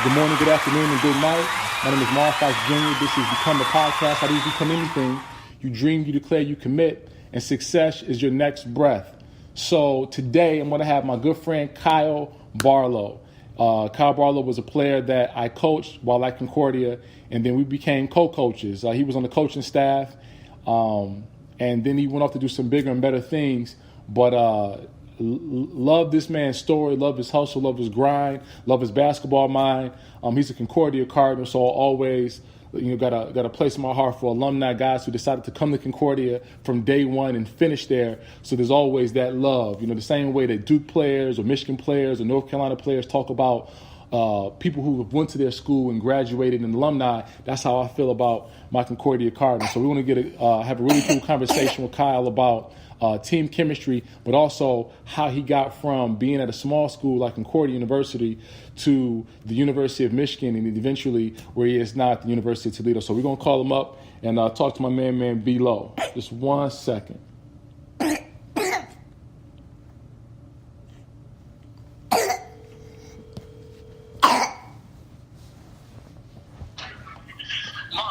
Good morning, good afternoon, and good night. My name is Mark Fox Jr. This is Become the Podcast. How do you become anything? You dream, you declare, you commit, and success is your next breath. So today I'm going to have my good friend Kyle Barlow. Kyle Barlow was a player that I coached while at Concordia, and then we became co-coaches. He was on the coaching staff, and then he went off to do some bigger and better things. But love this man's story, love his hustle, love his grind, love his basketball mind. He's a Concordia Cardinal, so I always got a place in my heart for alumni guys who decided to come to Concordia from day one and finish there. So there's always that love. The same way that Duke players or Michigan players or North Carolina players talk about people who went to their school and graduated and alumni, that's how I feel about my Concordia Cardinals. So we want to have a really cool conversation with Kyle about team chemistry, but also how he got from being at a small school like Concordia University to the University of Michigan and eventually where he is now at the University of Toledo. So we're going to call him up and talk to my man below. Just 1 second.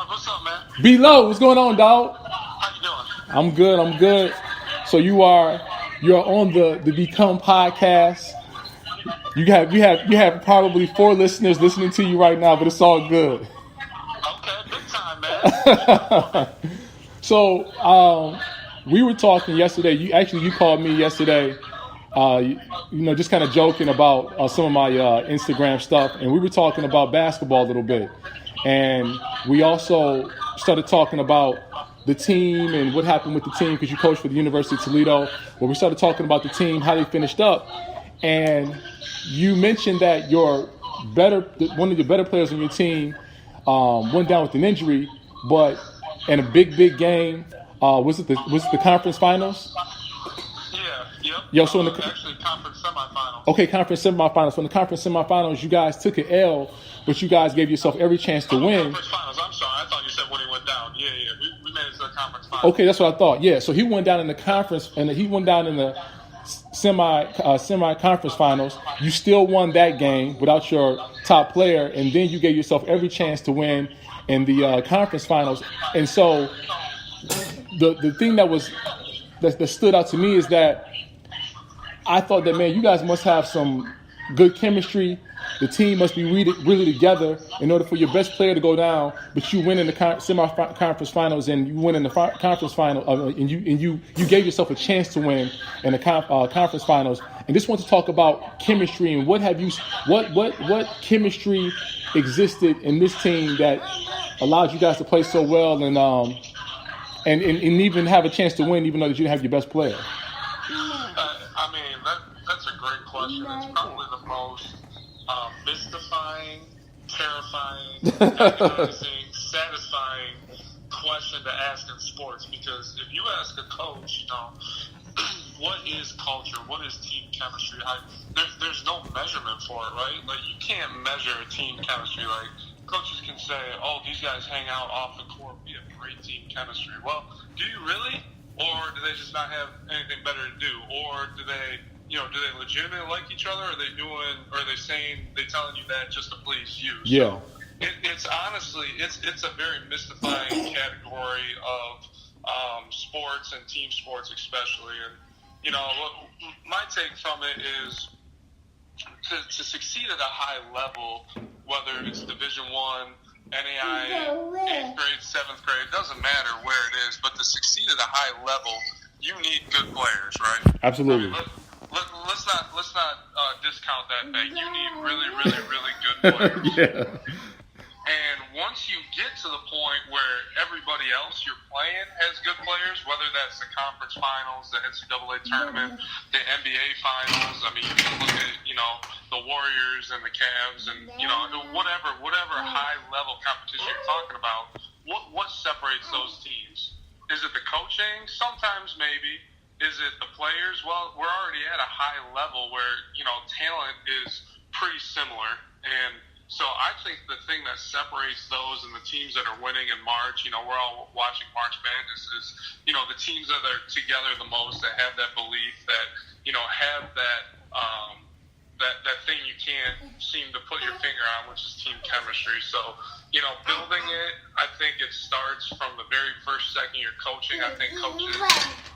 What's up, man? Below, what's going on, dog? How you doing? I'm good. So you're on the Become podcast. You have probably 4 listeners listening to you right now, but it's all good. Okay, big time, man. So we were talking yesterday. You called me yesterday. Just kind of joking about some of my Instagram stuff, and we were talking about basketball a little bit, and we also started talking about the team and what happened with the team because you coached for the University of Toledo. Well, we started talking about the team, how they finished up, and you mentioned that one of your better players on your team went down with an injury, but in a big game. Was it the conference finals? Yep. So Actually, conference semifinals. Okay, conference semifinals. So in the conference semifinals, you guys took an L, but you guys gave yourself every chance to win. Conference finals. I'm sorry. I thought you said when he went down. Yeah. We made it to the conference finals. Okay, that's what I thought. Yeah, so he went down in the conference, and he went down in the semi-conference finals. You still won that game without your top player, and then you gave yourself every chance to win in the conference finals. And so the thing that stood out to me is that I thought that, man, you guys must have some good chemistry. The team must be really together in order for your best player to go down, but you win in the semi-conference finals and you win in the conference final, and you gave yourself a chance to win in the conference finals. And just want to talk about chemistry and what chemistry existed in this team that allowed you guys to play so well and even have a chance to win, even though that you didn't have your best player. That's a great question. It's probably the most mystifying, terrifying, agonizing, satisfying question to ask in sports. Because if you ask a coach, what is culture? What is team chemistry? There's no measurement for it, right? Like, you can't measure team chemistry. Like, coaches can say, "Oh, these guys hang out off the court. We have great team chemistry." Well, do you really? Or do they just not have anything better to do? Or do they legitimately like each other? Are they telling you that just to please you? Yeah. So it's honestly, it's a very mystifying category of sports and team sports especially. And, my take from it is to succeed at a high level, whether it's Division I, NAIA, 8th grade, 7th grade, it doesn't matter where it is, but to succeed at a high level, you need good players, right? Absolutely. Let's not discount that fact. You need really, really, really good players. Yeah. And once you get to the point where everybody else you're playing has good players, whether that's the conference finals, the NCAA tournament, the NBA finals, I mean, you can look at, the Warriors and the Cavs and, whatever high-level competition you're talking about, what separates those teams? Is it the coaching? Sometimes maybe. Is it the players? Well, we're already at a high level where, talent is pretty similar. And so I think the thing that separates those and the teams that are winning in March, we're all watching March Madness, is, the teams that are together the most, that have that belief, that, have that that thing you can't seem to put your finger on, which is team chemistry. So, building it, I think it starts from the very first second you're coaching. I think coaches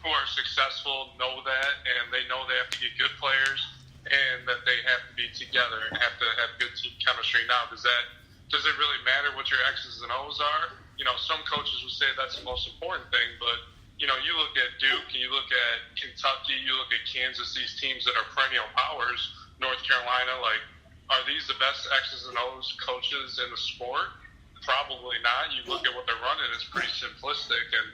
who are successful know that, and they know they have to get good players and that they have to be together and have to have good team chemistry. Now, does it really matter what your X's and O's are? Some coaches would say that's the most important thing, but you look at Duke, and you look at Kentucky, you look at Kansas, these teams that are perennial powers, North Carolina, are these the best X's and O's coaches in the sport? Probably not. You look at what they're running, it's pretty simplistic, and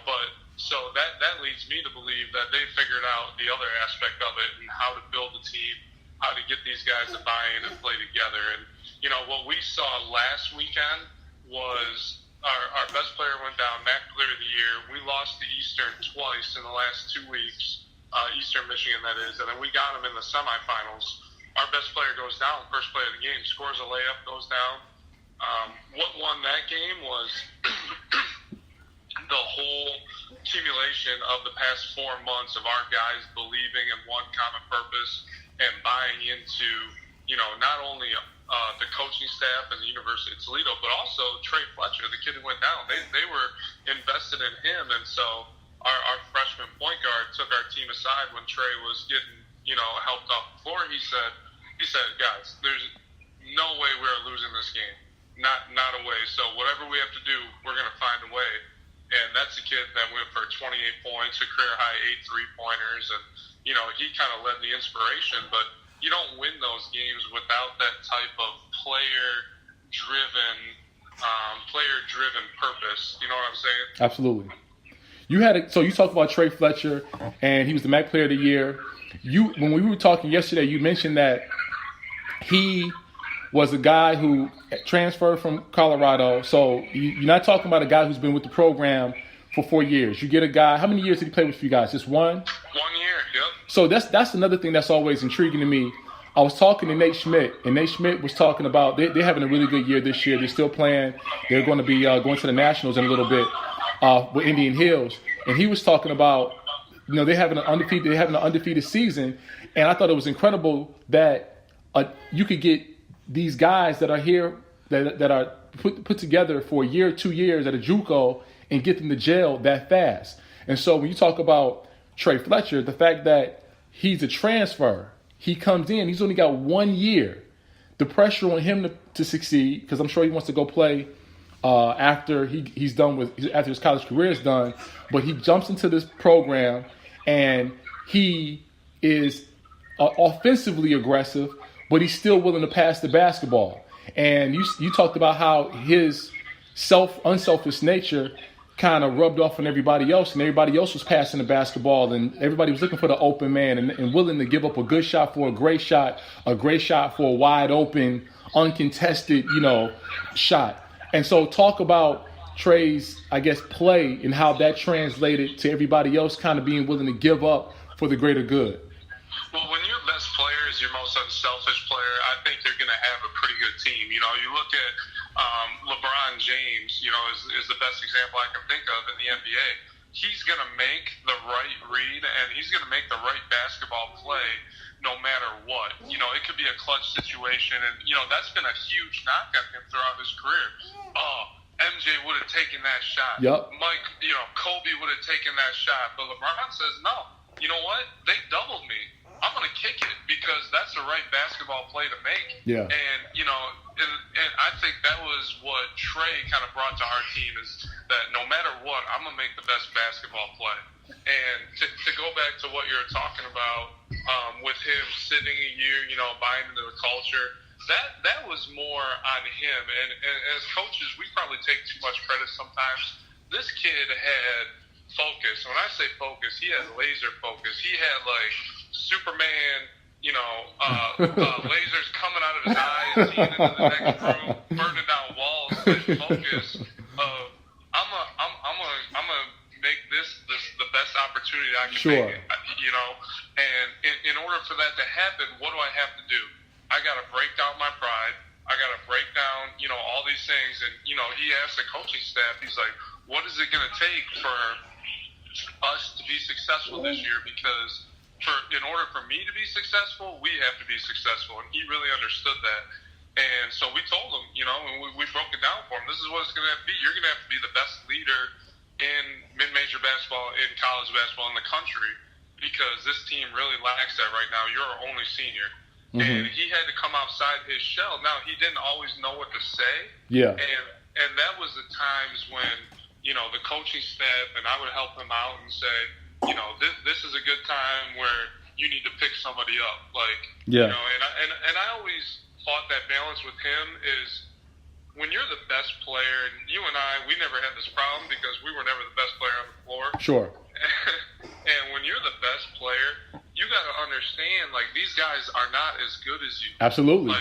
but so that leads me to believe that they figured out the other aspect of it and how to build a team, how to get these guys to buy in and play together. And what we saw last weekend was our best player went down, MAC Player of the Year. We lost to Eastern twice in the last 2 weeks. Eastern Michigan, that is, and then we got him in the semifinals. Our best player goes down, first play of the game, scores a layup, goes down. What won that game was the whole accumulation of the past 4 months of our guys believing in one common purpose and buying into, not only the coaching staff and the University of Toledo, but also Trey Fletcher, the kid who went down. They were invested in him, and so our freshman point guard took our team aside when Trey was getting, helped off the floor. He said, guys, there's no way we're losing this game. Not a way. So whatever we have to do, we're going to find a way. And that's a kid that went for 28 points, a career high 8 3-pointers, and he kind of led the inspiration. But you don't win those games without that type of player-driven purpose. You know what I'm saying? Absolutely. So you talked about Trey Fletcher, and he was the MAC Player of the Year. When we were talking yesterday, you mentioned that he was a guy who transferred from Colorado. So you're not talking about a guy who's been with the program for 4 years. You get a guy. How many years did he play with you guys? Just one? 1 year. Yep. So that's another thing that's always intriguing to me. I was talking to Nate Schmidt, and Nate Schmidt was talking about they're having a really good year this year. They're still playing. They're going to be going to the Nationals in a little bit with Indian Hills, and he was talking about they're having an undefeated season, and I thought it was incredible that you could get these guys that are here that are put together for a year, 2 years at a JUCO and get them to jail that fast. And so when you talk about Trey Fletcher, the fact that he's a transfer, he comes in, he's only got 1 year. The pressure on him to succeed, because I'm sure he wants to go play after he's done after his college career is done, but he jumps into this program and he is offensively aggressive, but he's still willing to pass the basketball. And you talked about how his unselfish nature kind of rubbed off on everybody else, and everybody else was passing the basketball, and everybody was looking for the open man and willing to give up a good shot for a great shot for a wide open, uncontested, shot. And so talk about Trey's, play and how that translated to everybody else kind of being willing to give up for the greater good. Well, when your best player is your most unselfish player, I think you're going to have a pretty good team. You look at LeBron James, is the best example I can think of in the NBA. He's going to make the right read, and he's going to make the right basketball play no matter what. It could be a clutch situation, and, that's been a huge knock on him throughout his career. MJ would have taken that shot. Yep. Mike, Kobe would have taken that shot. But LeBron says, no, you know what? They doubled me. I'm going to kick it because that's the right basketball play to make. Yeah. And, and I think that was what Trey kind of brought to our team is that no matter what, I'm going to make the best basketball play. And to go back to what you were talking about with him sitting a year, buying into the culture, that was more on him. And as coaches, we probably take too much credit sometimes. This kid had focus. When I say focus, he had laser focus. He had Superman, lasers coming out of his eyes, seeing into the next room, burning down walls. That focus of I'm gonna make this the best opportunity I can make it. And in order for that to happen, what do I have to do? I got to break down my pride. I got to break down, all these things. And, he asked the coaching staff, he's like, what is it going to take for us to be successful this year? Because in order for me to be successful, we have to be successful, and he really understood that. And so we told him, and we broke it down for him. This is what it's going to have to be. You're going to have to be the best leader in mid-major basketball, in college basketball in the country, because this team really lacks that right now. You're our only senior. And he had to come outside his shell. Now, he didn't always know what to say. Yeah. And that was the times when, the coaching staff, and I would help him out and say, this is a good time where you need to pick somebody up. And I always thought that balance with him is when you're the best player, and you and I, we never had this problem because we were never the best player on the floor. Sure. And when you're the best player, you got to understand, these guys are not as good as you. Absolutely.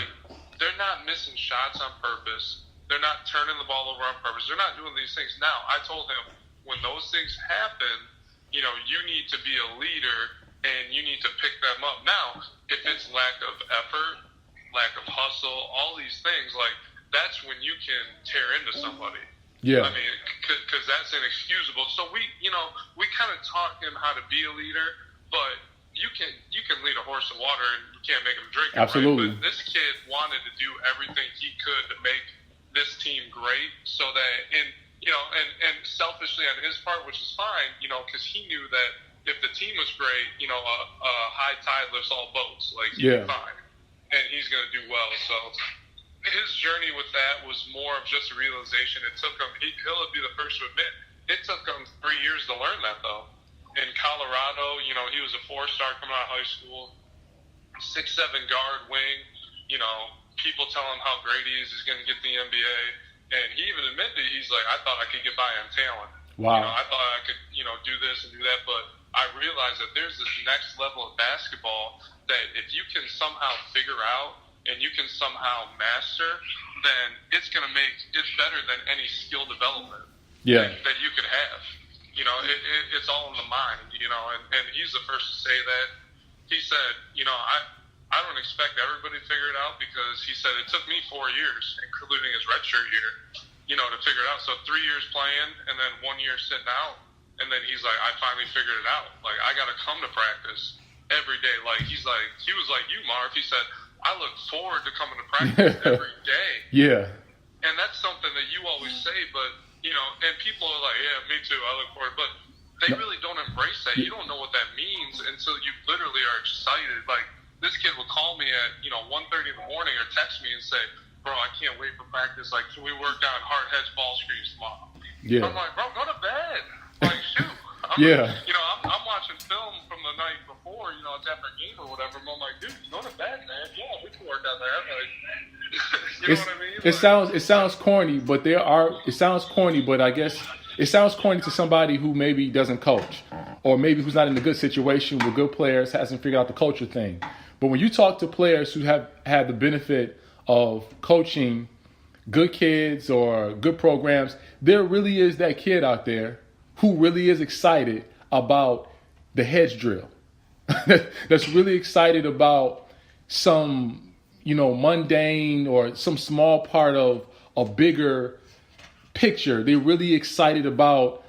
They're not missing shots on purpose. They're not turning the ball over on purpose. They're not doing these things. Now, I told him, when those things happen, you need to be a leader, and you need to pick them up. Now, if it's lack of effort, lack of hustle, all these things, that's when you can tear into somebody. Yeah. I mean, because that's inexcusable. So we kind of taught him how to be a leader, but you can lead a horse to water and you can't make him drink it. Absolutely. Right? But this kid wanted to do everything he could to make this team great, so that and selfishly on his part, which is fine, because he knew that if the team was great, a high tide lifts all boats. He'd be fine, and he's going to do well. So his journey with that was more of just a realization. It took him, he'll be the first to admit, it took him 3 years to learn that, though. In Colorado, he was a 4-star coming out of high school, 6'7" guard, wing. People tell him how great he is. He's going to get the NBA. And he even admitted, he's like, I thought I could get by on talent. Wow. I thought I could, do this and do that. But I realized that there's this next level of basketball that if you can somehow figure out and you can somehow master, then it's going to make it better than any skill development that you could have. It's all in the mind, and he's the first to say that. He said, I don't expect everybody to figure it out, because he said it took me 4 years, including his redshirt year, to figure it out. So 3 years playing and then 1 year sitting out. And then he's like, I finally figured it out. I got to come to practice every day. He was like you, Marv. He said, I look forward to coming to practice every day. Yeah. And that's something that you always say, but, and people are like, yeah, me too, I look forward. But they really don't embrace that. You don't know what that means until you literally are excited. This kid would call me at, 1:30 in the morning or text me and say, bro, I can't wait for practice. Can we work on hard heads, ball screens tomorrow? Yeah. I'm like, bro, go to bed. Shoot. I'm watching film from the night before, it's after a game or whatever. And I'm like, dude, go to bed, man. Yeah, we can work on that. You know what I mean? It sounds corny, but I guess it sounds corny to somebody who maybe doesn't coach, or maybe who's not in a good situation with good players, hasn't figured out the culture thing. But when you talk to players who have had the benefit of coaching good kids or good programs, there really is that kid out there who really is excited about the hedge drill. That's really excited about some, mundane or some small part of a bigger picture. They're really excited about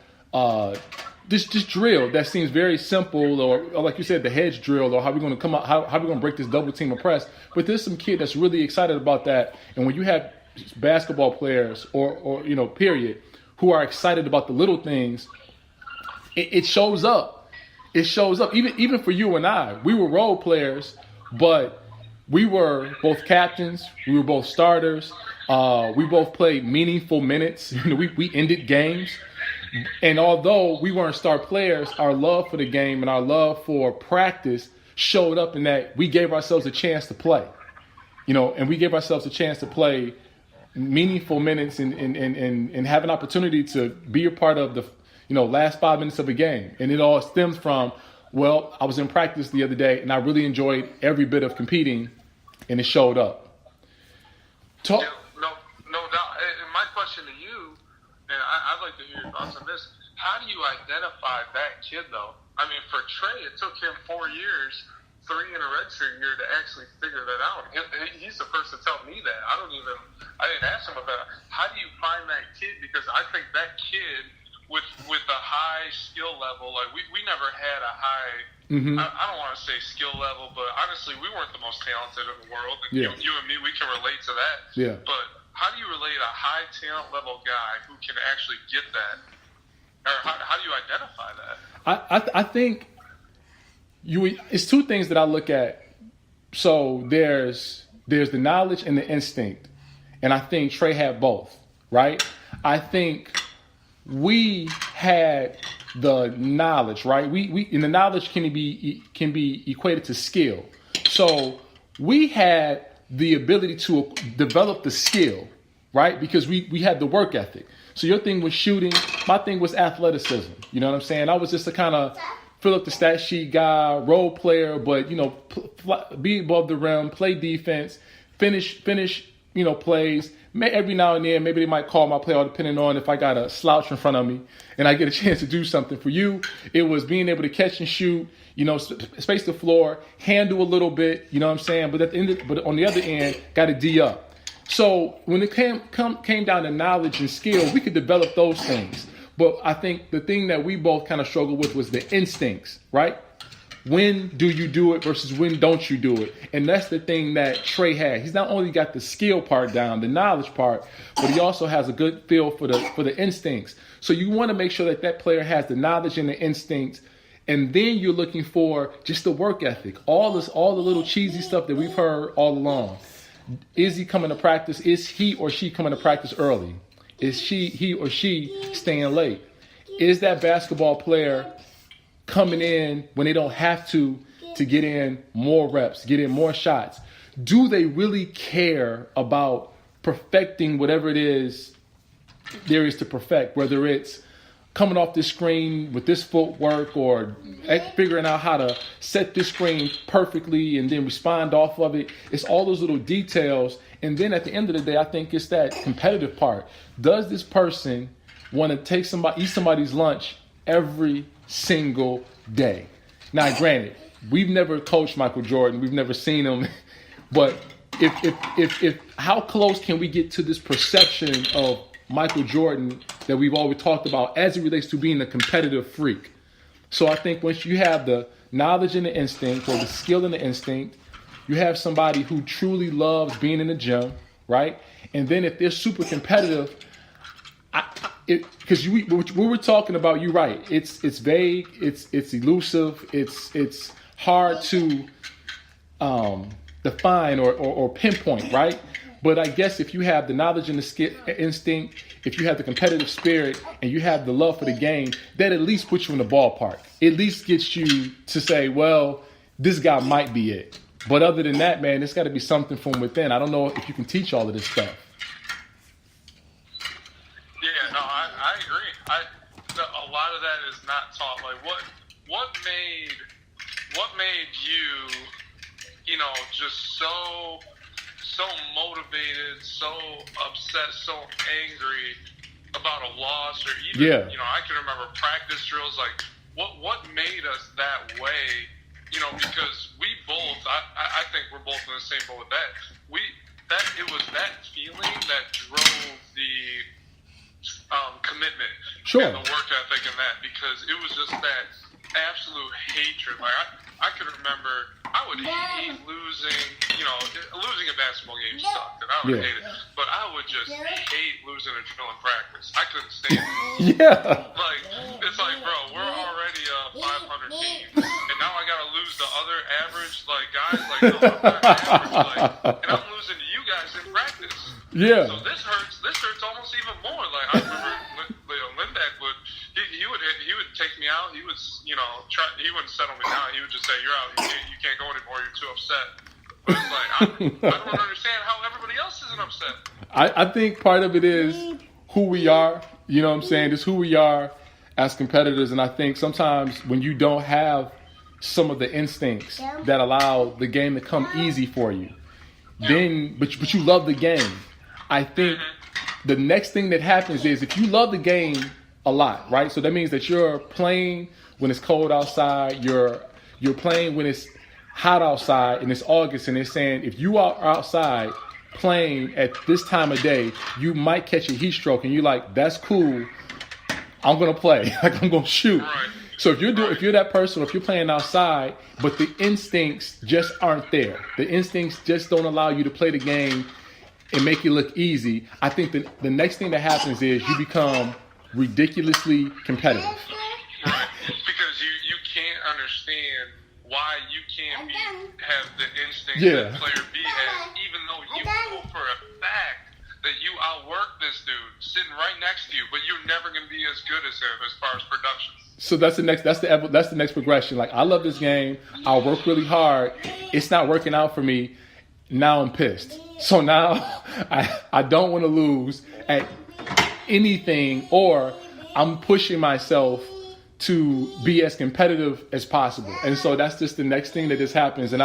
this drill that seems very simple, or like you said, the hedge drill, or how we're going to come out, how we're going to break this double team of press. But there's some kid that's really excited about that. And when you have basketball players or period, who are excited about the little things, it shows up. It shows up. Even for you and I, we were role players, but we were both captains. We were both starters. We both played meaningful minutes. We ended games. And although we weren't star players, our love for the game and our love for practice showed up in that we gave ourselves a chance to play. And we gave ourselves a chance to play meaningful minutes and have an opportunity to be a part of the last 5 minutes of a game. And it all stems from, I was in practice the other day and I really enjoyed every bit of competing, and it showed up. No doubt. And my question to you, and I'd like to hear your thoughts on this, how do you identify that kid, though? I mean, for Trey, it took him 4 years, 3 in a redshirt year, to actually figure that out. He's the first to tell me that. I didn't ask him about that. How do you find that kid? Because I think that kid with the high skill level, like we never had a high. I don't want to say skill level, but honestly, we weren't the most talented in the world. And you and me, we can relate to that. Yeah. But how do you relate a high talent level guy who can actually get that? Or how do you identify that? I think it's two things that I look at. So there's the knowledge and the instinct. And I think Trey had both, right? I think we had the knowledge, right? We and the knowledge can be equated to skill. So we had the ability to develop the skill, right? Because we had the work ethic. So your thing was shooting, my thing was athleticism. You know what I'm saying? I was just a kind of fill up the stat sheet guy, role player, but be above the rim, play defense, finish plays. Every now and then, maybe they might call my play, all depending on if I got a slouch in front of me and I get a chance to do something. For you, it was being able to catch and shoot, space the floor, handle a little bit, you know what I'm saying? But on the other end, got to D up. So when it came down to knowledge and skill, we could develop those things. But I think the thing that we both kind of struggled with was the instincts, right? When do you do it versus when don't you do it? And that's the thing that Trey had. He's not only got the skill part down, the knowledge part, but he also has a good feel for the instincts. So you want to make sure that player has the knowledge and the instincts. And then you're looking for just the work ethic, all the little cheesy stuff that we've heard all along. Is he coming to practice? Is he or she coming to practice early? Is he or she staying late? Is that basketball player coming in when they don't have to get in more reps, get in more shots? Do they really care about perfecting whatever it is there is to perfect, whether it's coming off this screen with this footwork or figuring out how to set this screen perfectly and then respond off of it? It's all those little details. And then at the end of the day, I think it's that competitive part. Does this person want to eat somebody's lunch every single day? Now, granted, we've never coached Michael Jordan. We've never seen him. But if how close can we get to this perception of Michael Jordan that we've always talked about as it relates to being a competitive freak? So I think once you have the knowledge and the instinct, or the skill and the instinct, you have somebody who truly loves being in the gym, right? And then if they're super competitive, because what we're talking about, you're right. It's vague, it's elusive, it's hard to define or pinpoint, right? But I guess if you have the knowledge and the instinct, if you have the competitive spirit and you have the love for the game, that at least puts you in the ballpark. At least gets you to say, well, this guy might be it. But other than that, man, it's got to be something from within. I don't know if you can teach all of this stuff. Yeah, no, I agree. A lot of that is not taught. Like, what made you, just so motivated, so upset, so angry about a loss, or even, I can remember practice drills. Like, what made us that way? Because we both, I think we're both in the same boat with that. It was that feeling that drove the commitment and the work ethic in that, because it was just that absolute hatred. Like, I could remember I would hate losing, losing a basketball game sucked, and I would hate it. But I would just hate losing a drill in practice. I couldn't stand it. Like, it's like, bro, we're already a 500 team, and now I got to lose the other average, guys. Like, no, I'm not average. And I'm losing to you guys in practice. Yeah. So this hurts almost even more. Like, I remember Lindbeck he would take me out. He would, he wouldn't settle me down. He would just say, "You're out. You can't go anymore. You're too upset." But it's like, I don't understand how everybody else isn't upset. I think part of it is who we are. You know what I'm saying? It's who we are as competitors. And I think sometimes when you don't have some of the instincts that allow the game to come easy for you, but you love the game. I think the next thing that happens is if you love the game a lot, right? So that means that you're playing when it's cold outside. You're playing when it's hot outside and it's August, and they're saying if you are outside playing at this time of day, you might catch a heat stroke, and you're like, that's cool. I'm gonna play. Like I'm gonna shoot. Right. So if you're that person, or if you're playing outside, but the instincts just aren't there, the instincts just don't allow you to play the game and make it look easy, I think the next thing that happens is you become ridiculously competitive. Right. Because you can't understand why you can't have the instinct that player B has, even though you know for a fact that you outwork this dude sitting right next to you, but you're never going to be as good as him as far as production. So that's the next progression. Like, I love this game. I'll work really hard. It's not working out for me. Now I'm pissed. So now I don't want to lose at anything, or I'm pushing myself to be as competitive as possible. And so that's just the next thing that just happens. And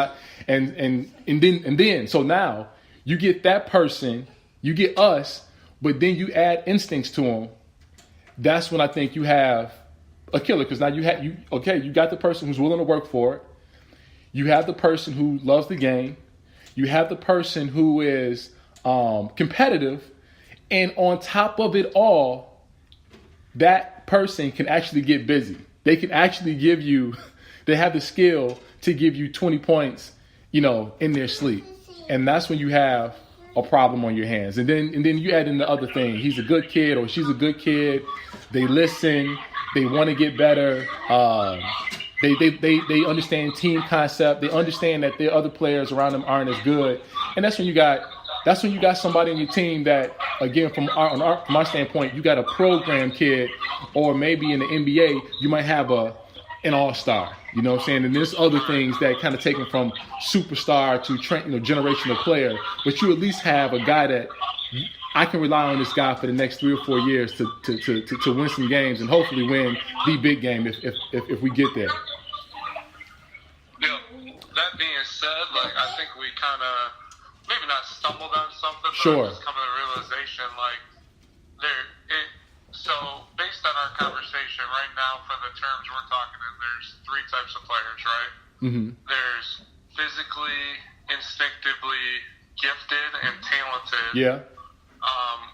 then so now you get that person, you get us, but then you add instincts to them. That's when I think you have a killer, because now you got the person who's willing to work for it. You have the person who loves the game. You have the person who is competitive, and on top of it all, that person can actually get busy. They can actually they have the skill to give you 20 points, in their sleep. And that's when you have a problem on your hands. And then you add in the other thing. He's a good kid, or she's a good kid. They listen. They want to get better. They understand team concept. They understand that the other players around them aren't as good. And that's when you got somebody on your team that, again, from our standpoint, you got a program kid, or maybe in the NBA, you might have an all-star. You know what I'm saying? And there's other things that kind of take them from superstar to generational player. But you at least have a guy that I can rely on this guy for the next 3 or 4 years to win some games, and hopefully win the big game if we get there. Yeah. That being said, I think we kind of maybe not stumbled on something, but Sure. just come to the realization, so based on our conversation right now, for the terms we're talking in, there's 3 types of players, right? Mm-hmm. There's physically, instinctively gifted and talented. Yeah.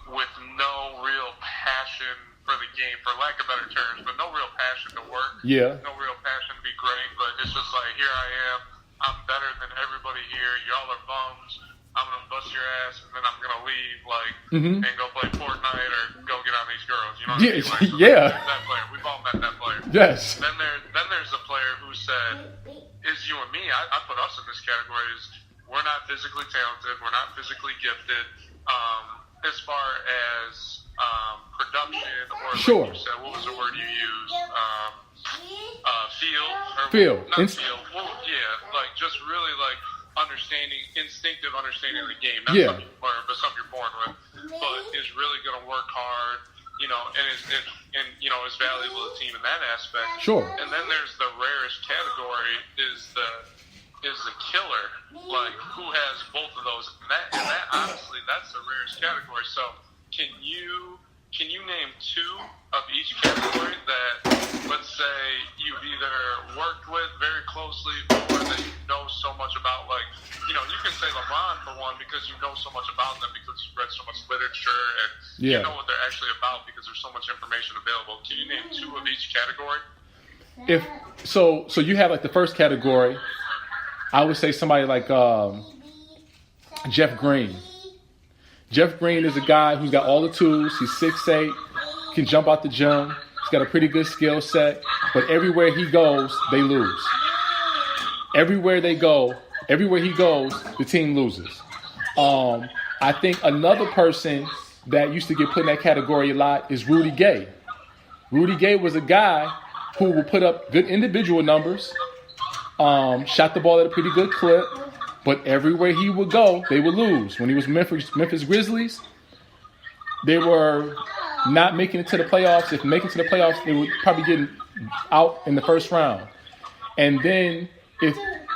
With no real passion for the game, for lack of better terms, but no real passion to work. Yeah. No real passion to be great, but it's just like, here I am. I'm better than everybody here. Y'all are bums. I'm going to bust your ass, and then I'm going to leave, and go play Fortnite or go get on these girls. You know what I mean? Yeah. That player. We've all met that player. Yes. Then there's a player who said, is you and me, I put us in this category, is we're not physically talented. We're not physically gifted. As far as production, or sure. Like you said, what was the word you used? Feel. Feel. Not feel. Well, yeah, just really instinctive understanding of the game. Not something you learn, but something you're born with. But is really going to work hard, and is valuable to the team in that aspect. Sure. And then there's the rarest category is the killer, who has both of those. And that honestly, that's the rarest category. So can you name 2 of each category that, let's say, you've either worked with very closely, or that you know so much about? You can say LeBron for one, because you know so much about them, because you've read so much literature, and you know what they're actually about because there's so much information available. Can you name 2 of each category? So you have the first category. I would say somebody like Jeff Green. Jeff Green is a guy who's got all the tools. He's 6'8", can jump out the gym. He's got a pretty good skill set. But everywhere he goes, they lose. Everywhere he goes, the team loses. I think another person that used to get put in that category a lot is Rudy Gay. Rudy Gay was a guy who would put up good individual numbers, shot the ball at a pretty good clip, but everywhere he would go, they would lose. When he was Memphis Grizzlies, they were not making it to the playoffs. If making it to the playoffs, they would probably get out in the first round. And then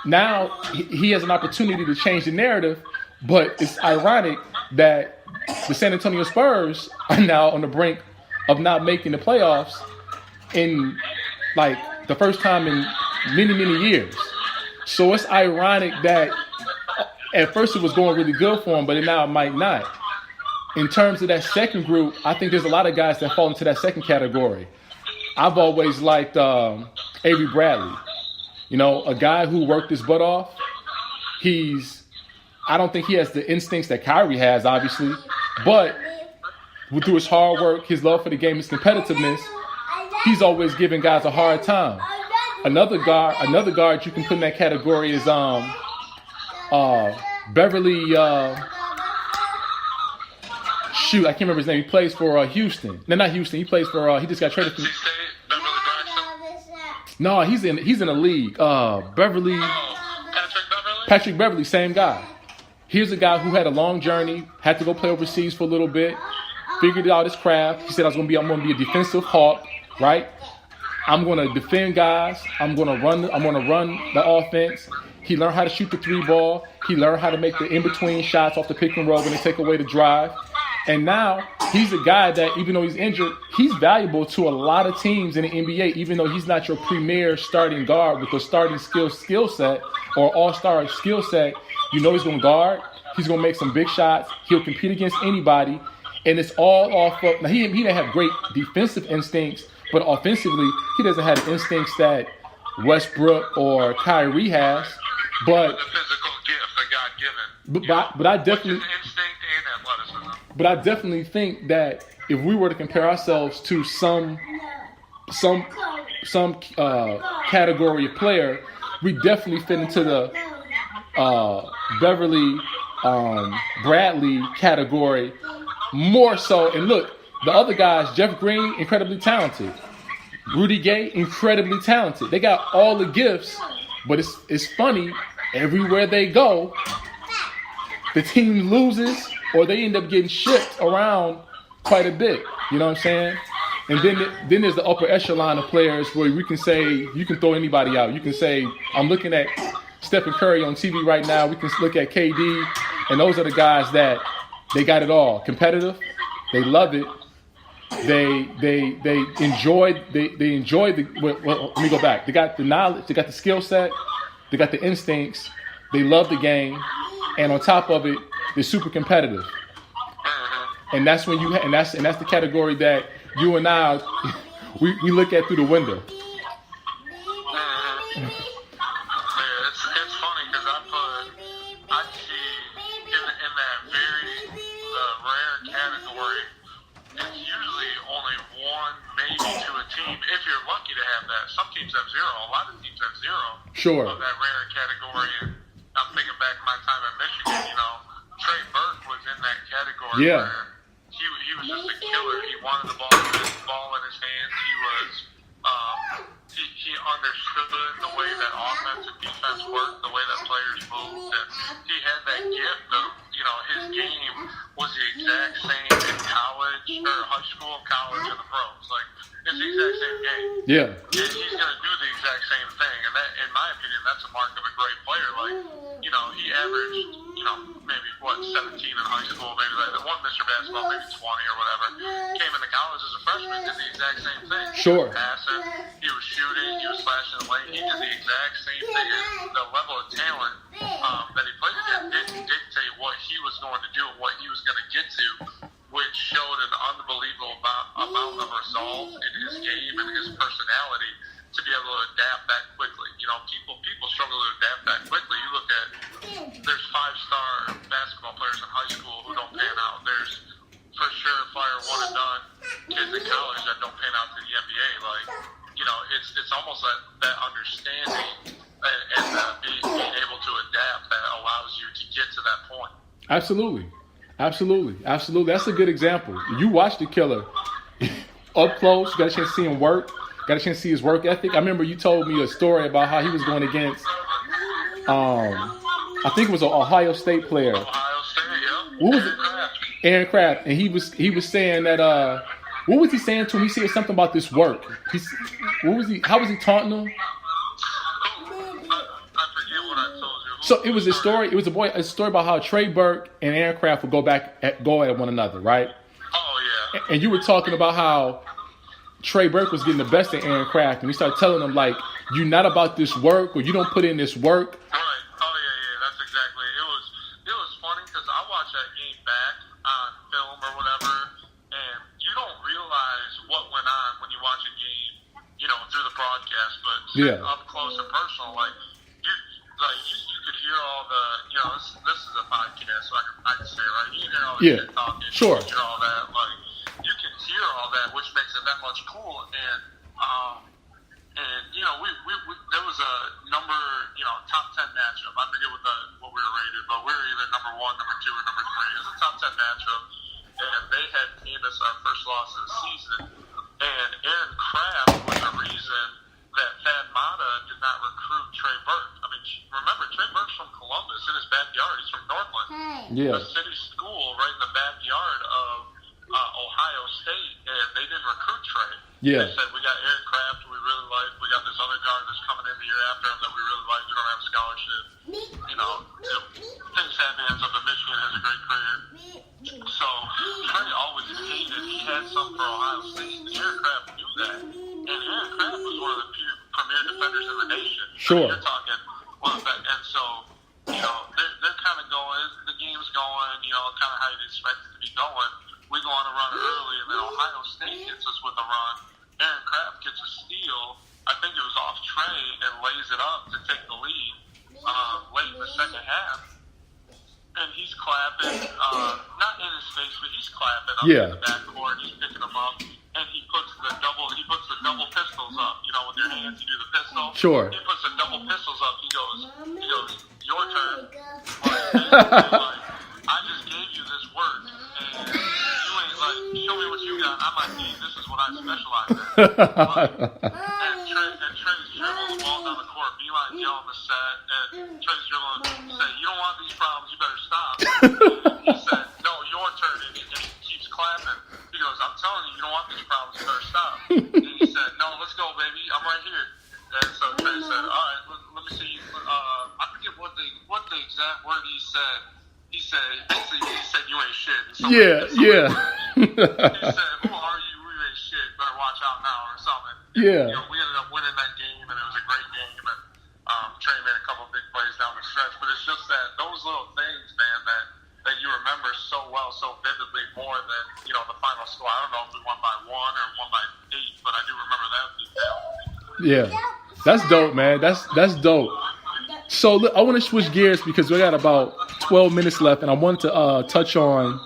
now he has an opportunity to change the narrative, but it's ironic that the San Antonio Spurs are now on the brink of not making the playoffs in the first time in many, many years. So it's ironic that at first it was going really good for him, but now it might not. In terms of that second group, I think there's a lot of guys that fall into that second category. I've always liked Avery Bradley. You know, a guy who worked his butt off. I don't think he has the instincts that Kyrie has, obviously, but through his hard work, his love for the game, his competitiveness, he's always giving guys a hard time. Another guard you can put in that category is Beverly. Shoot, I can't remember his name. He plays for Houston. No, not Houston. He plays for. He just got traded from. No, he's in a league. Beverly. Patrick Beverly, same guy. Here's a guy who had a long journey, had to go play overseas for a little bit, figured out his craft. He said, I'm gonna be a defensive hawk, right? I'm gonna defend guys. I'm gonna run the offense. He learned how to shoot the 3-ball. He learned how to make the in-between shots off the pick and roll when they take away the drive. And now he's a guy that, even though he's injured, he's valuable to a lot of teams in the NBA, even though he's not your premier starting guard with a starting skill set or all-star skill set. You know he's going to guard. He's going to make some big shots. He'll compete against anybody. And it's all off of – now, he didn't have great defensive instincts, but offensively, he doesn't have the instincts that Westbrook or Kyrie has. But the physical gift that God given. But I definitely – instinct and athleticism. But I definitely think that if we were to compare ourselves to some category of player, we definitely fit into the Beverly Bradley category more so. And look, the other guys, Jeff Green, incredibly talented. Rudy Gay, incredibly talented. They got all the gifts, but it's funny, everywhere they go, the team loses or they end up getting shipped around quite a bit. You know what I'm saying? And then there's the upper echelon of players where we can say, you can throw anybody out. You can say, I'm looking at Stephen Curry on TV right now. We can look at KD. And those are the guys that they got it all. Competitive. They love it. They enjoy the well, let me go back. They got the knowledge, they got the skill set, they got the instincts, they love the game, and on top of it, they're super competitive. And that's when and that's the category that you and I we look at through the window. Yeah, it's funny because I see in that very rare category, it's usually only one, maybe two a team, if you're lucky to have that. Some teams have zero. A lot of teams have zero. Sure. Of that rare category. And I'm thinking back to my time at Michigan, Trey Burke was in that category. Yeah. Where he was just a killer. He wanted the ball in his hands. He was he understood the way that offense and defense worked, the way that players moved, and he had that gift of, his game was the exact same in college or high school, college, and the pros. Like, it's the exact same game. Yeah. And he's going to do the exact same thing, and that, in my opinion, that's a mark of a great player. Like, he averaged, maybe 17 in high school, maybe like one Mr. Basketball, maybe 20 or whatever. Came into college as a freshman, did the exact same thing. Sure. He was passing, he was shooting, he was slashing the lane. He did the exact same thing. And the level of talent that he played against didn't dictate what he was going to do and what he was going to get to, which showed an unbelievable amount of resolve in his game and his personality to be able to adapt that quickly. People struggle to adapt that quickly. You look at, there's 5-star basketball players in high school who don't pan out. There's for sure fire one and done kids in college that don't pan out to the NBA. Like, it's almost that understanding and being able to adapt that allows you to get to that point. Absolutely. That's a good example. You watch the killer up close. You got a chance to see him work. Got a chance to see his work ethic. I remember you told me a story about how he was going against, I think it was an Ohio State player. Ohio State, yeah. What was it? Aaron Craft. And he was saying that, what was he saying to him? He said something about this work. How was he taunting him? I forget what I told you. So it was a story. It was a story about how Trey Burke and Aaron Craft would go at one another, right? Oh yeah. And you were talking about how Trey Burke was getting the best of Aaron Craft, and he started telling him, like, you're not about this work, or you don't put in this work. Right. Oh yeah. That's exactly. It was funny because I watched that game back on film or whatever, and you don't realize what went on when you watch a game Yeah. up close and personal. You could hear all the, this is a podcast, so I can say it, right? You can hear all the shit talking. Sure. You can hear all that. You can hear all that, which makes it that much cool. And we there was a number, top 10 matchup. I forget what we were rated, but we were either number 1, number 2, or number 3. It was a top 10 matchup, and they had gained us our first loss of the season. And Aaron Craft was the reason that Thad Mata did not recruit Trey Burke. I mean, remember, Trey Burke's from Columbus, in his backyard. He's from Northland, a city school right in the backyard of Ohio State, and they didn't recruit Trey. Yeah. They said, we got Aaron Craft, we really like. We got this other guard that's coming in the year after him that we really like. We don't have a scholarship. Things happen. Ends up in Michigan, has a great career. So Trey always hated. He had something for Ohio State. Aaron Craft knew that, and Aaron Craft was one of the premier defenders in the nation. Sure. You're talking, and so they're kind of going. The game's going. Kind of how you'd expect it to be going. We go on a run early, and then Ohio State hits us with a run. Aaron Craft gets a steal. I think it was off Trey and lays it up to take the lead late in the second half. And he's clapping, not in his face, but he's clapping up in the backcourt. He's picking them up, and he puts the double pistols up. With your hands, you do the pistol. Sure. He puts the double pistols up. He goes, your turn. I just gave you this work, and you ain't show me what you got. I might need. This is what I specialize in. And Trey's dribbling the ball down the court. Beeline's yelling the set, and Trey's dribbling. Say, you don't want these problems. You better stop. He said, no, your turn. And he keeps clapping. He goes, I'm telling you, you don't want these problems. You better stop. And he said, no, let's go, baby. I'm right here. And so Trey said, all right, let me see. I forget what the exact word he said. He said, basically, you ain't shit. Yeah. He said, who are you? You ain't shit. Better watch out now or something. Yeah. We ended up winning that game, and it was a great game. And Trey made a couple of big plays down the stretch. But it's just that those little things, man, that you remember so well, so vividly, more than the final score. I don't know if we won by 1 or won by 8, but I do remember that detail. Yeah, that's dope, man. That's dope. So look, I want to switch gears because we got about 12 minutes left, and I wanted to touch on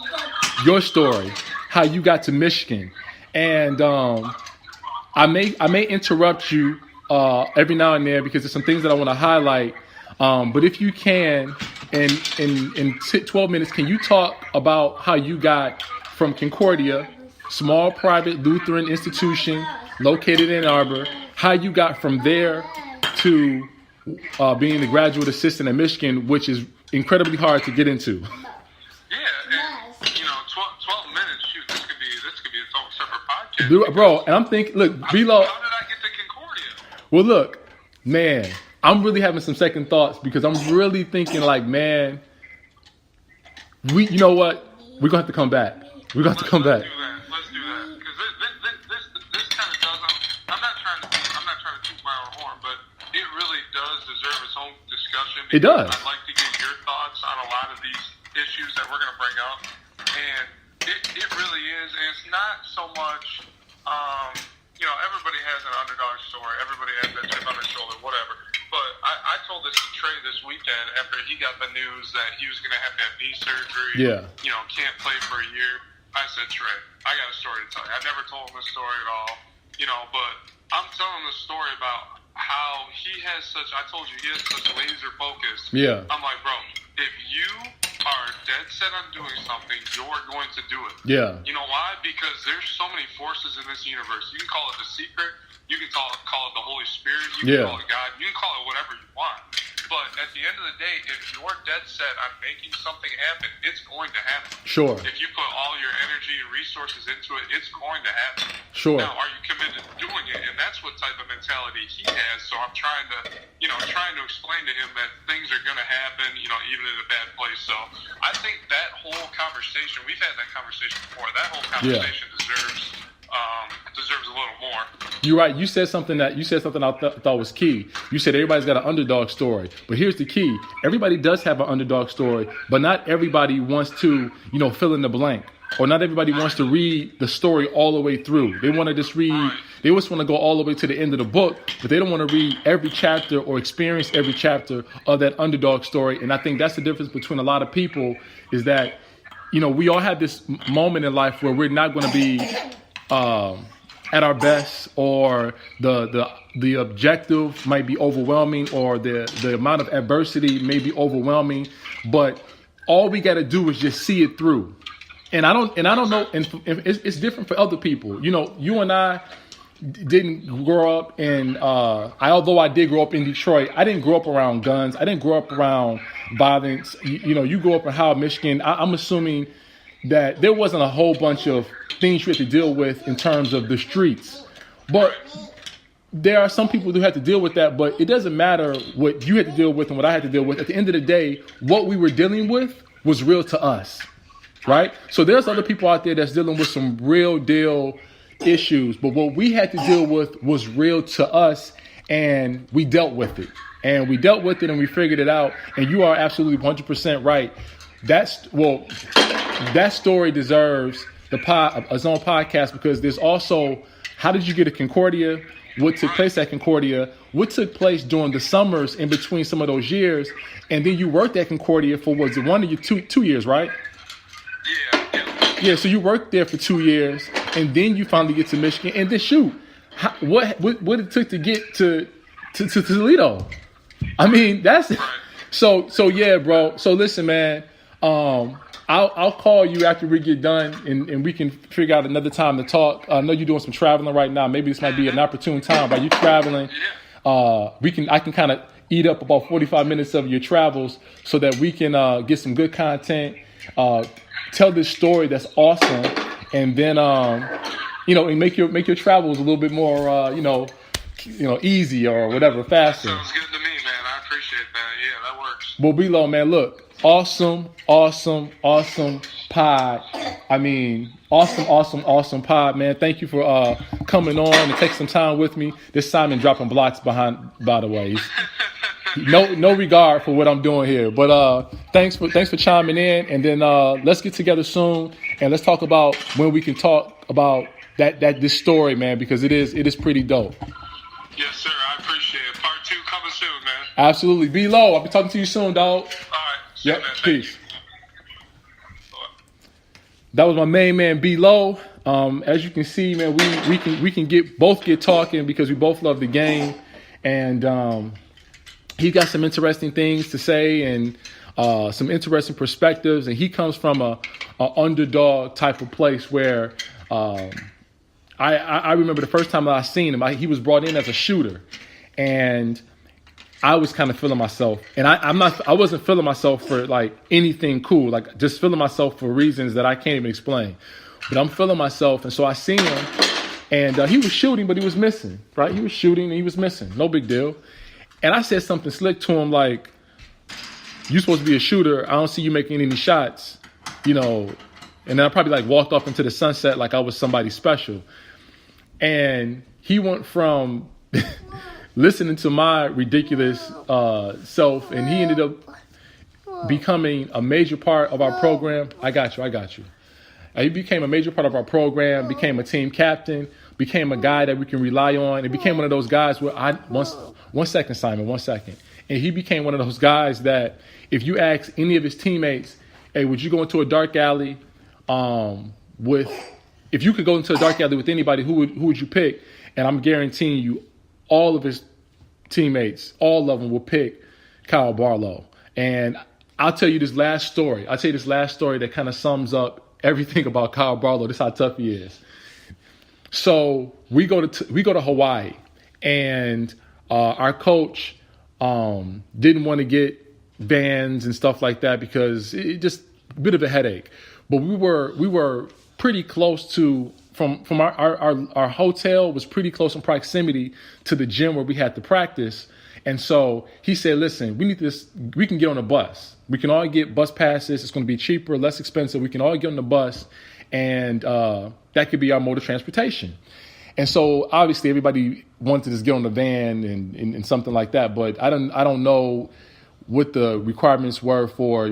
your story, how you got to Michigan, and I may interrupt you every now and then because there's some things that I want to highlight. But if you can, in 12 minutes, can you talk about how you got from Concordia, small private Lutheran institution located in Ann Arbor, how you got from there to being the graduate assistant at Michigan, which is incredibly hard to get into. Yeah, and 12 minutes. Shoot, this could be its own separate podcast. Bro, and I'm thinking, look, Below. How did I get to Concordia? Well, look, man, I'm really having some second thoughts because I'm really thinking, like, man, you know what? We're gonna have to come back. Let's do that. Let's do that because this kind of does. I'm not trying to toot my own horn, but it really does deserve its own discussion. It does. I'd like to get your thoughts on a lot of these issues that we're going to bring up, and it really is. And it's not so much. Everybody has an underdog story. Everybody has that chip on their shoulder, whatever. But I told this to Trey this weekend after he got the news that he was going to have knee surgery. Yeah. Can't play for a year. I said, Trey, I got a story to tell you. I never told him this story at all. But I'm telling the story about how he has such. I told you he has such laser focus. Yeah. I'm like, bro, if you are dead set on doing something, you're going to do it. Yeah. You know why? Because there's so many forces in this universe. You can call it the secret. You can call it the Holy Spirit. You can call it God. You can call it whatever you want. But at the end of the day, if you're dead set on making something happen, it's going to happen. Sure. If you put all your energy and resources into it, it's going to happen. Sure. Now, are you committed to doing it? And that's what type of mentality he has. So I'm trying to explain to him that things are going to happen, even in a bad place. So I think that whole conversation, we've had that conversation before. That whole conversation deserves a little more. You're right. You said something I thought was key. You said everybody's got an underdog story. But here's the key. Everybody does have an underdog story, but not everybody wants to, fill in the blank. or not everybody wants to read the story all the way through. They want to just read. They just want to go all the way to the end of the book, but they don't want to read every chapter or experience every chapter of that underdog story. And I think that's the difference between a lot of people is that, we all have this moment in life where we're not going to be at our best, or the objective might be overwhelming, or the amount of adversity may be overwhelming, but all we got to do is just see it through. And I don't know, and it's different for other people. You and I didn't grow up in, although I did grow up in Detroit, I didn't grow up around guns. I didn't grow up around violence. You grew up in Howard, Michigan. I'm assuming that there wasn't a whole bunch of things you had to deal with in terms of the streets. But there are some people who had to deal with that, but it doesn't matter what you had to deal with and what I had to deal with. At the end of the day, what we were dealing with was real to us, right? So there's other people out there that's dealing with some real deal issues, but what we had to deal with was real to us, and we dealt with it. And we dealt with it, and we figured it out. And you are absolutely 100% right. That story deserves its own podcast, because there's also, how did you get a Concordia? What took place at Concordia? What took place during the summers in between some of those years? And then you worked at Concordia for, was it 1 or 2 years, right? Yeah, so you worked there for 2 years, and then you finally get to Michigan. And then what it took to get to Toledo? I mean, that's so yeah, bro. So listen, man. I'll call you after we get done, and we can figure out another time to talk. I know you're doing some traveling right now. Maybe this might be an opportune time. While you traveling, I can kind of eat up about 45 minutes of your travels so that we can get some good content, tell this story that's awesome, and then and make your travels a little bit more easy or whatever, faster. Sounds good to me, man. I appreciate that. Yeah, that works. Well, B-Lo, man, look. Awesome pod. I mean, awesome pod, man. Thank you for coming on and taking some time with me. This Simon dropping blocks behind, by the way. No regard for what I'm doing here. But thanks for chiming in, and then let's get together soon and let's talk about when we can talk about this story, man, because it is pretty dope. Yes, sir. I appreciate it. Part 2 coming soon, man. Absolutely. Be-Lo, I'll be talking to you soon, dog. All right. Yep. Peace. That was my main man, B-Lo. As you can see, man, we can get talking because we both love the game, and he got some interesting things to say and some interesting perspectives. And he comes from a underdog type of place where I remember the first time that I seen him. He was brought in as a shooter, and I was kind of feeling myself, and I wasn't feeling myself for like anything cool, like just feeling myself for reasons that I can't even explain. But I'm feeling myself, and so I seen him, and he was shooting, but he was missing, right? He was shooting, and he was missing, no big deal. And I said something slick to him like, "You supposed to be a shooter. I don't see you making any shots, And then I probably like walked off into the sunset like I was somebody special. And he went from listening to my ridiculous self, and he ended up becoming a major part of our program. I got you. He became a major part of our program, became a team captain, became a guy that we can rely on, and became one of those guys where one second, Simon. And he became one of those guys that if you ask any of his teammates, hey, would you go into a dark alley if you could go into a dark alley with anybody, who would you pick? And I'm guaranteeing you, all of his teammates, all of them will pick Kyle Barlow. And I'll tell you this last story. That kind of sums up everything about Kyle Barlow. This is how tough he is. So we go to Hawaii, and our coach didn't want to get vans and stuff like that because it just a bit of a headache. But we were pretty close to from our hotel was pretty close in proximity to the gym where we had to practice. And so he said, listen, we can get on a bus. We can all get bus passes. It's going to be cheaper, less expensive. We can all get on the bus, and that could be our mode of transportation. And so obviously everybody wanted to just get on the van and something like that. But I don't know what the requirements were for,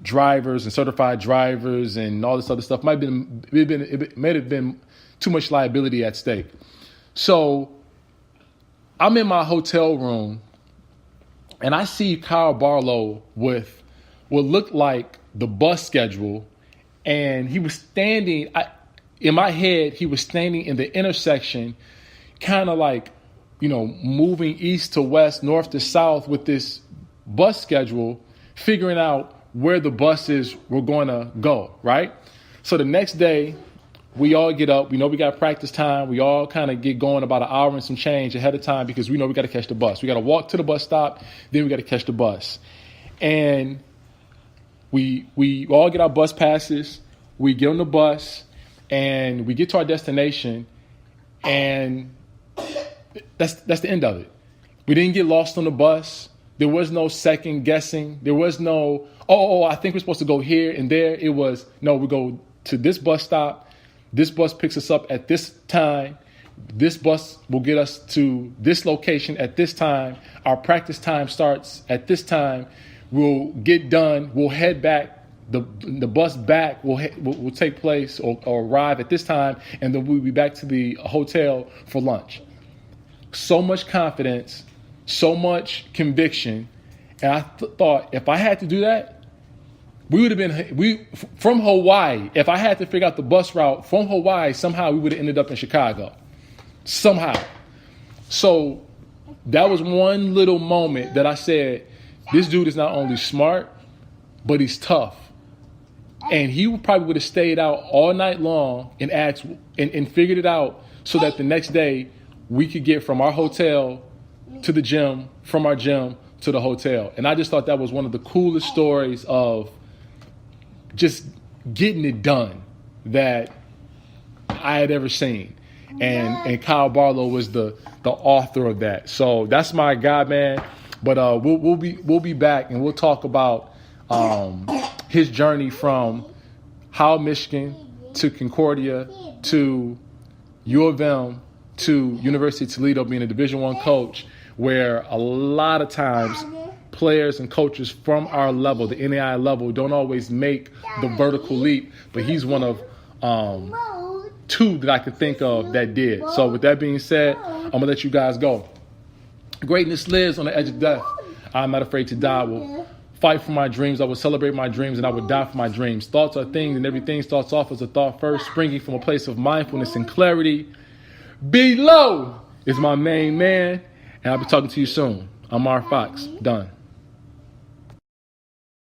drivers and certified drivers and all this other stuff. It may have been too much liability at stake. So I'm in my hotel room and I see Kyle Barlow with what looked like the bus schedule. And he was standing, in my head, he was standing in the intersection, kind of like, moving east to west, north to south with this bus schedule, figuring out where the buses were going to go, right? So the next day, we all get up. We know we got practice time. We all kind of get going about an hour and some change ahead of time because we know we got to catch the bus. We got to walk to the bus stop, then we got to catch the bus. And we all get our bus passes. We get on the bus, and we get to our destination, and that's the end of it. We didn't get lost on the bus. There was no second guessing. There was no, I think we're supposed to go here and there. It was, no, we go to this bus stop. This bus picks us up at this time. This bus will get us to this location at this time. Our practice time starts at this time. We'll get done. We'll head back. The bus back will take place or arrive at this time, and then we'll be back to the hotel for lunch. So much confidence, so much conviction, and I thought if I had to do that, we would have been from Hawaii. If I had to figure out the bus route from Hawaii, somehow we would have ended up in Chicago. Somehow. So that was one little moment that I said, this dude is not only smart, but he's tough. And he probably would have stayed out all night long and asked and figured it out so that the next day we could get from our hotel to the gym, from our gym to the hotel. And I just thought that was one of the coolest stories of just getting it done that I had ever seen. And Kyle Barlow was the author of that. So that's my guy, man. But we'll be back and we'll talk about his journey from Howard, Michigan to Concordia to U of M to University of Toledo, being a Division I coach, where a lot of times players and coaches from our level, the NAI level, don't always make the vertical leap, but he's one of two that I could think of that did. So with that being said, I'm going to let you guys go. Greatness lives on the edge of death. I'm not afraid to die. I will fight for my dreams. I will celebrate my dreams, and I will die for my dreams. Thoughts are things, and everything starts off as a thought first, springing from a place of mindfulness and clarity. Below is my main man, and I'll be talking to you soon. I'm R. Fox. Done.